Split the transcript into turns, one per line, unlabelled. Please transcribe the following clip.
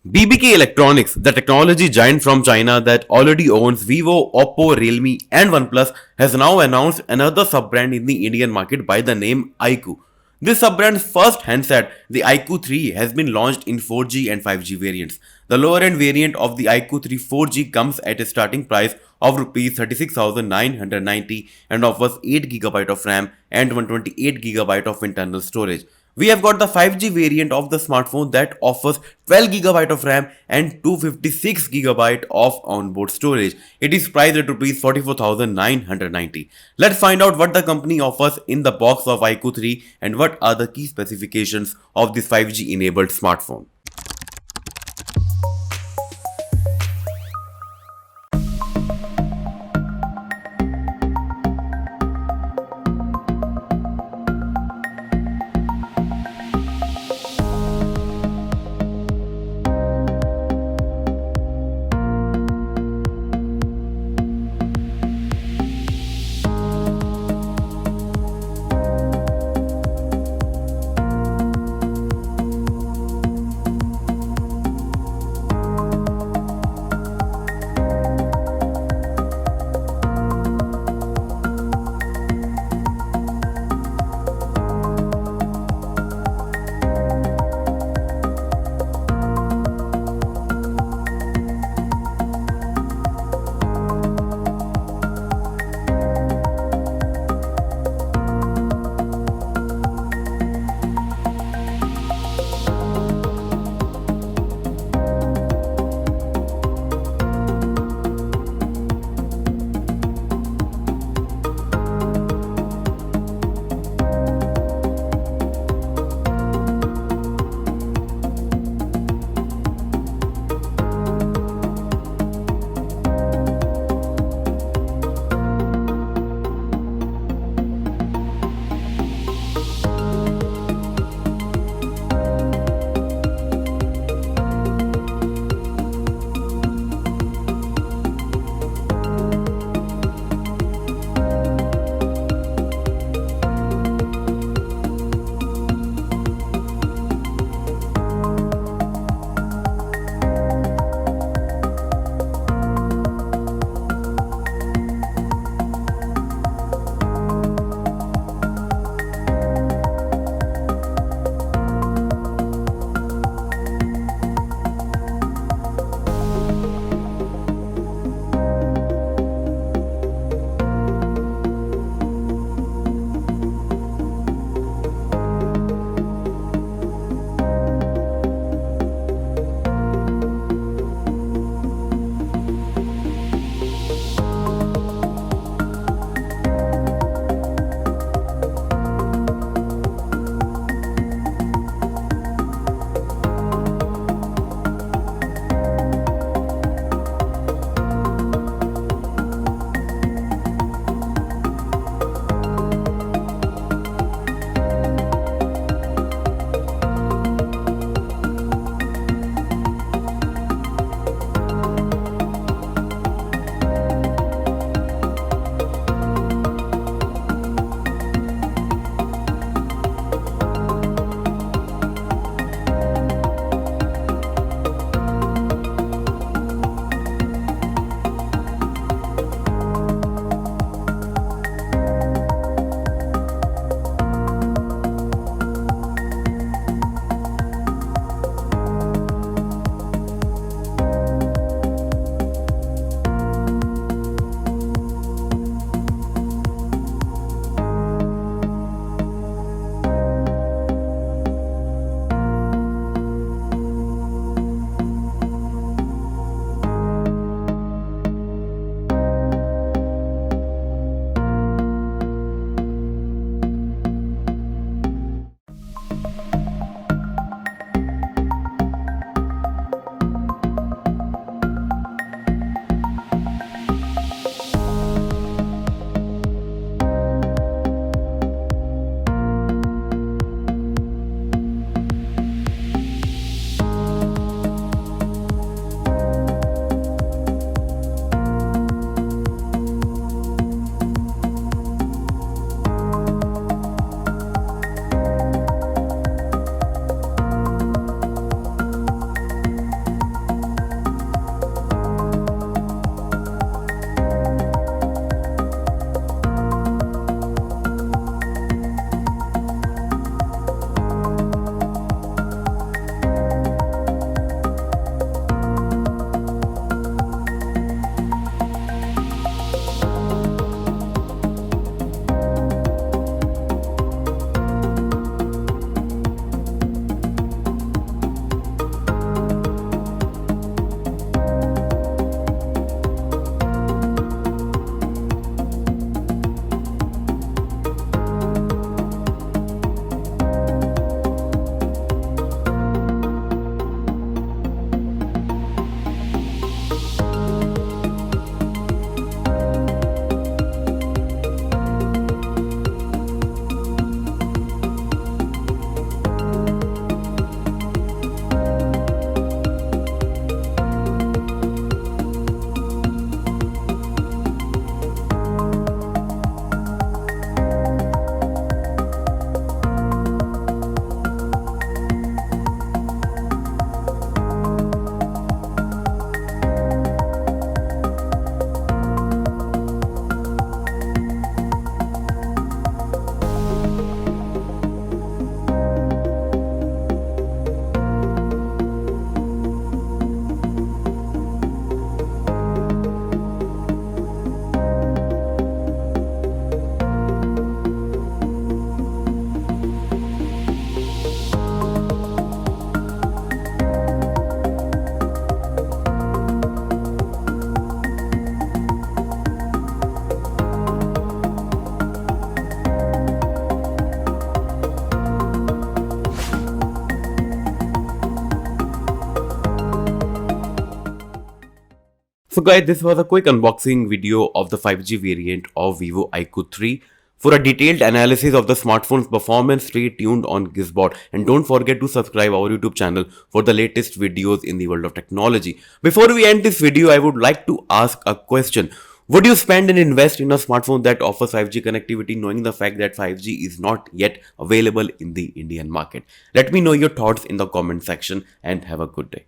BBK Electronics, the technology giant from China that already owns Vivo, Oppo, Realme, and OnePlus, has now announced another sub-brand in the Indian market by the name iQOO. This sub-brand's first handset, the iQOO 3, has been launched in 4G and 5G variants. The lower-end variant of the iQOO 3 4G comes at a starting price of Rs 36,990 and offers 8GB of RAM and 128GB of internal storage. We have got the 5G variant of the smartphone that offers 12GB of RAM and 256GB of onboard storage. It is priced at Rs 44,990. Let's find out what the company offers in the box of iQOO 3 and what are the key specifications of this 5G enabled smartphone. So guys, this was a quick unboxing video of the 5G variant of Vivo iQOO 3. For a detailed analysis of the smartphone's performance, stay tuned on Gizbot and don't forget to subscribe our YouTube channel for the latest videos in the world of technology. Before we end this video, I would like to ask a question. Would you spend and invest in a smartphone that offers 5G connectivity knowing the fact that 5G is not yet available in the Indian market? Let me know your thoughts in the comment section and have a good day.